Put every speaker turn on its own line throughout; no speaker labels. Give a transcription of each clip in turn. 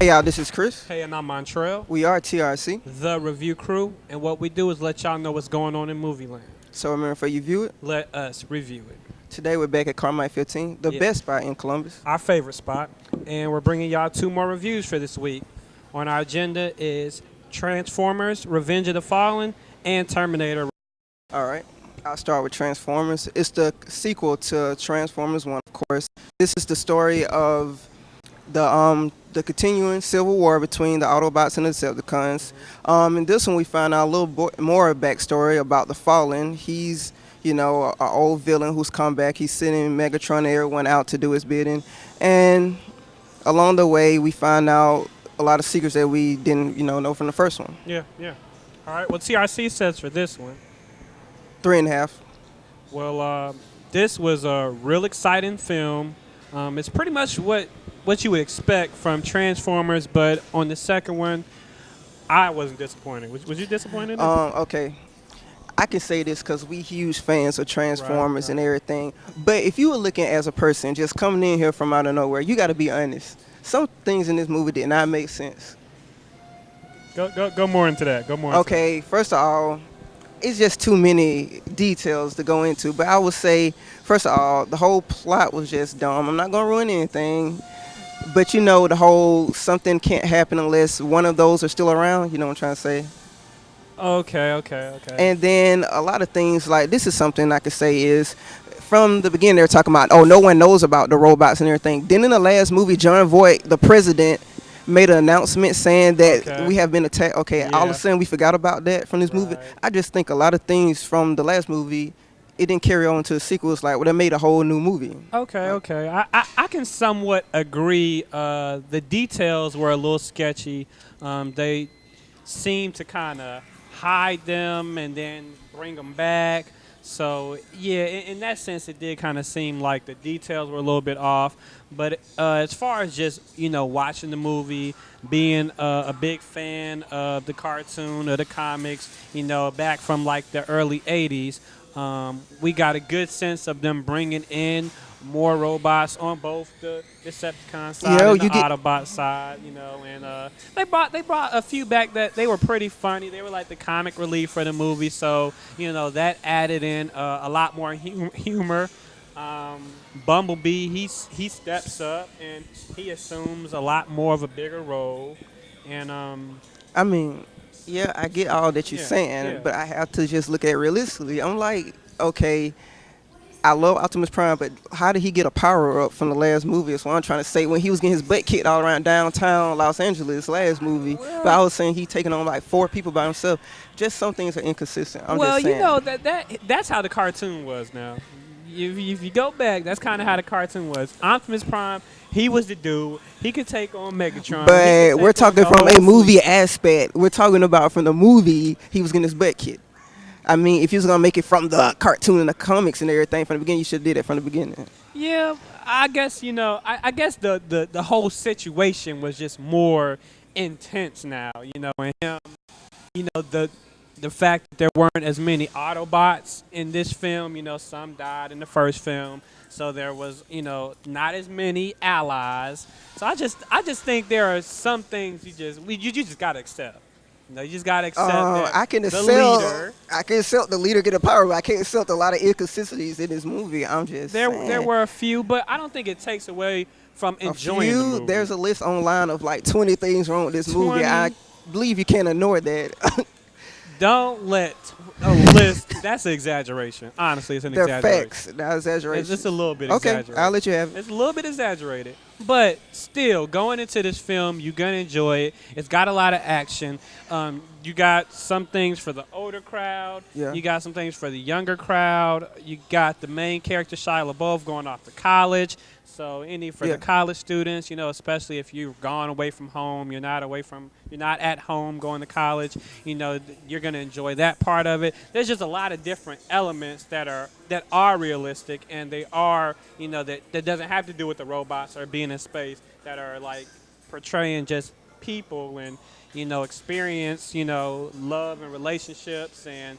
Hey y'all, this is Chris.
Hey, and I'm Montrel,
We are TRC.
the review crew, and what we do is let y'all know what's going on in movie land.
So remember, before you view it,
Let us review it.
today we're back at Carmine 15, the
Yeah.
best spot in Columbus.
Our favorite spot, and we're bringing y'all two more reviews for this week. On our agenda is Transformers: Revenge of the Fallen and Terminator.
All right, I'll start with Transformers. It's the sequel to Transformers 1, of course. This is the story of the continuing civil war between the Autobots and the Decepticons. In this one, we find out a little more backstory about the Fallen. He's an old villain who's come back. He's sending Megatron and everyone out to do his bidding, and along the way, we find out a lot of secrets that we didn't know from the first one.
Yeah. All right, what TRC says for this one.
3.5.
Well, this was a real exciting film. It's pretty much what you would expect from Transformers, but on the second one, I wasn't disappointed. Was you disappointed?
Okay. I can say this because we huge fans of Transformers
Right.
and everything. But if you were looking as a person just coming in here from out of nowhere, you got to be honest. Some things in this movie did not make sense.
Go more into that. Go more.
Okay, first of all, it's just too many details to go into. But I would say, first of all, the whole plot was just dumb. I'm not going to ruin anything. But the whole something can't happen unless one of those are still around. You know what I'm trying to say?
Okay.
And then a lot of things like this is something I could say is from the beginning they're talking about, oh, no one knows about the robots and everything. Then in the last movie, John Voight, the president, made an announcement saying that we have been attacked. Okay, all of a sudden we forgot about that from this movie. I just think a lot of things from the last movie, it didn't carry on to the sequel. It's like, well, they made a whole new movie.
Okay. I can somewhat agree. The details were a little sketchy. They seemed to kind of hide them and then bring them back. So, yeah, in that sense, it did kind of seem like the details were a little bit off. But as far as just, watching the movie, being a big fan of the cartoon or the comics, back from like the early 80s, we got a good sense of them bringing in more robots on both the Decepticon side and the Autobot side, and they brought a few back that they were pretty funny. They were like the comic relief for the movie, so that added in a lot more humor. Bumblebee, he steps up and he assumes a lot more of a bigger role, and
I mean, yeah, I get all that you're saying, but I have to just look at it realistically. I'm like, okay, I love Optimus Prime, but how did he get a power up from the last movie? That's what I'm trying to say. When he was getting his butt kicked all around downtown Los Angeles last movie, but I was saying he taking on like 4 people by himself. Just some things are inconsistent. I'm just saying.
That's how the cartoon was. Now, if you go back, that's kind of how the cartoon was. Optimus Prime, he was the dude. He could take on Megatron.
But we're talking from a movie aspect. We're talking about from the movie, he was getting his butt kicked. I mean, if you was going to make it from the cartoon and the comics and everything from the beginning, you should have did it from the beginning.
Yeah, I guess, I guess the whole situation was just more intense now, and him, the fact that there weren't as many Autobots in this film, some died in the first film, so there was, not as many allies. So I just think there are some things you just got to accept. You just gotta accept that
I can
the
accept,
leader.
I can accept the leader get a power, but I can't accept a lot of inconsistencies in this movie. I'm just saying.
There were a few, but I don't think it takes away from enjoying the movie.
There's a list online of like 20 things wrong with this movie. I believe you can't ignore that.
Don't let a list. That's an exaggeration. Honestly, it's an exaggeration.
They're facts, not exaggeration.
It's just a little bit exaggerated.
Okay, I'll let you have it.
It's a little bit exaggerated. But still, going into this film, you're going to enjoy it. It's got a lot of action. You got some things for the older crowd.
Yeah.
You got some things for the younger crowd. You got the main character, Shia LaBeouf, going off to college. So for the college students, especially if you've gone away from home, you're not at home going to college, you're going to enjoy that part of it. There's just a lot of different elements that are realistic, and they are, that doesn't have to do with the robots or being in space, that are like portraying just people and, experience, love and relationships and,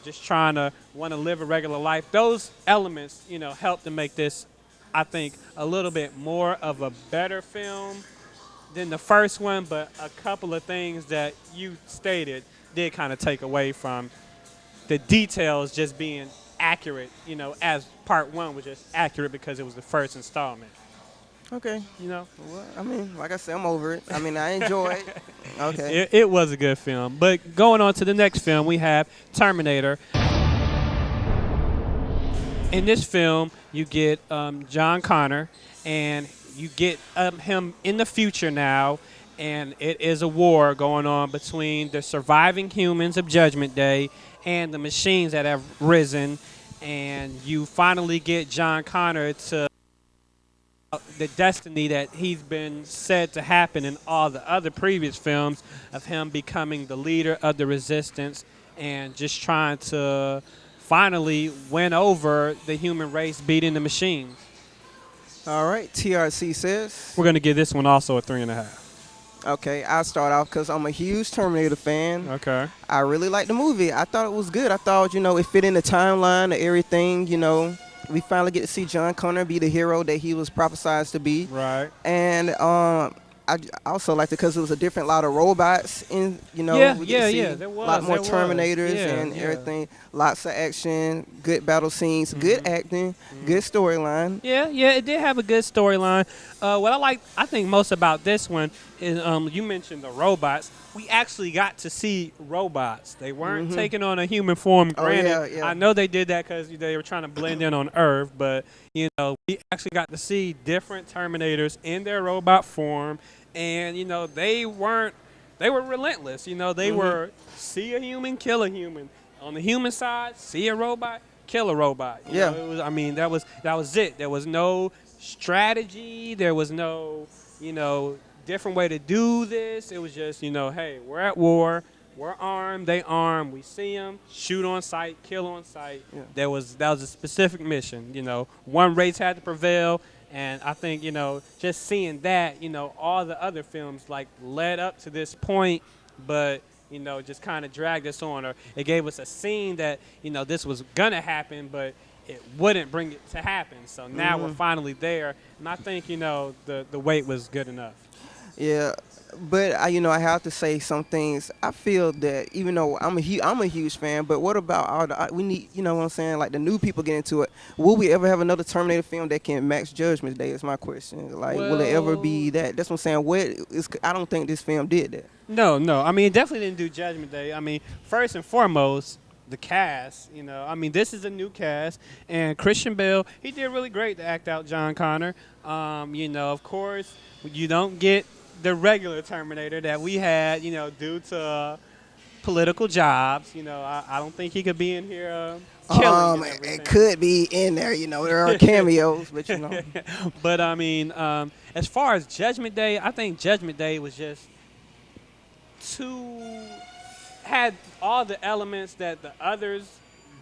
just trying to want to live a regular life. Those elements, help to make this, I think, a little bit more of a better film than the first one, but a couple of things that you stated did kind of take away from the details just being accurate, as part one was just accurate because it was the first installment.
Okay.
You know,
Well, I mean, like I said, I'm over it. I mean, I enjoy it. Okay.
it was a good film. But going on to the next film, we have Terminator. In this film, you get John Connor, and you get him in the future now, and it is a war going on between the surviving humans of Judgment Day and the machines that have risen, and you finally get John Connor to the destiny that he's been said to happen in all the other previous films of him becoming the leader of the resistance and just trying to finally win over the human race, beating the machines.
All right. TRC says.
We're going to give this one also a 3.5.
Okay, I'll start off because I'm a huge Terminator fan.
Okay.
I really liked the movie. I thought it was good. I thought, it fit in the timeline of everything, We finally get to see John Connor be the hero that he was prophesied to be.
Right.
And I also liked it because it was a different lot of robots in,
Yeah,
we get to see
there was.
a lot more
there was.
Terminators
Yeah,
and
yeah.
everything. Lots of action, good battle scenes, good acting, good storyline.
Yeah, it did have a good storyline. What I think most about this one is you mentioned the robots. We actually got to see robots. They weren't taking on a human form. Granted,
yeah.
I know they did that because they were trying to blend in on Earth, but we actually got to see different Terminators in their robot form, and they were relentless. They were see a human, kill a human. On the human side, see a robot, kill a robot. It was. I mean, that was it. There was no strategy. There was no different way to do this. It was just hey, we're at war. We're armed. They armed. We see them. Shoot on sight. Kill on sight.
Yeah.
That was a specific mission. One race had to prevail. And I think, just seeing that, all the other films led up to this point, but just kind of dragged us on, or it gave us a scene that, this was going to happen, but it wouldn't bring it to happen. So now we're finally there. And I think, the wait was good enough.
Yeah, but I have to say some things. I feel that even though I'm a huge fan, but what about all the we need? You know what I'm saying? Like the new people get into it. Will we ever have another Terminator film that can match Judgment Day? Is my question. Like, will it ever be that? That's what I'm saying. I don't think this film did that.
No. I mean, it definitely didn't do Judgment Day. I mean, first and foremost, the cast. This is a new cast, and Christian Bale, he did really great to act out John Connor. Of course, you don't get the regular Terminator that we had, due to political jobs. I don't think he could be in here killing and everything.
It could be in there. There are cameos, but
But as far as Judgment Day, I think Judgment Day was just had all the elements that the others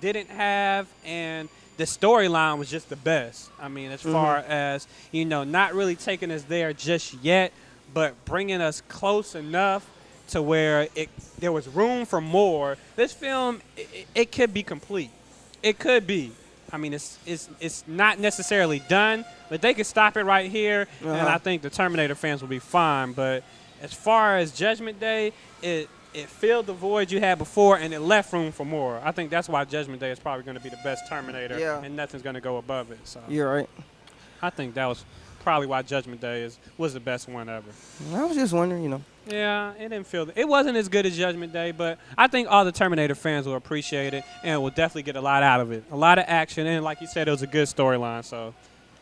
didn't have, and the storyline was just the best. I mean, as far as, not really taking us there just yet, but bringing us close enough to where there was room for more. This film, it could be complete. It could be. I mean, it's not necessarily done, but they could stop it right here, and I think the Terminator fans will be fine. But as far as Judgment Day, it filled the void you had before, and it left room for more. I think that's why Judgment Day is probably going to be the best Terminator, and nothing's going to go above it. So
you're right.
I think that was probably why Judgment Day was the best one ever.
I was just wondering,
Yeah, it didn't feel it wasn't as good as Judgment Day, but I think all the Terminator fans will appreciate it and will definitely get a lot out of it. A lot of action, and like you said, it was a good storyline. So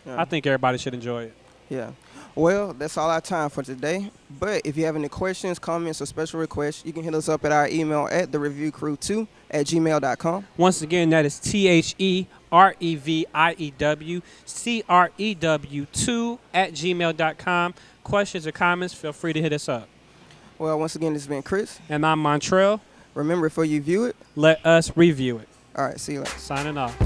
I think everybody should enjoy it.
Yeah. Well, that's all our time for today. But if you have any questions, comments, or special requests, you can hit us up at our email at thereviewcrew2@gmail.com.
Once again, that is THEREVIEW2@gmail.com. Questions or comments, feel free to hit us up.
Well, once again, this has been Chris.
And I'm Montrel.
Remember, before you view it,
Let us review it.
all right, see you later.
Signing off.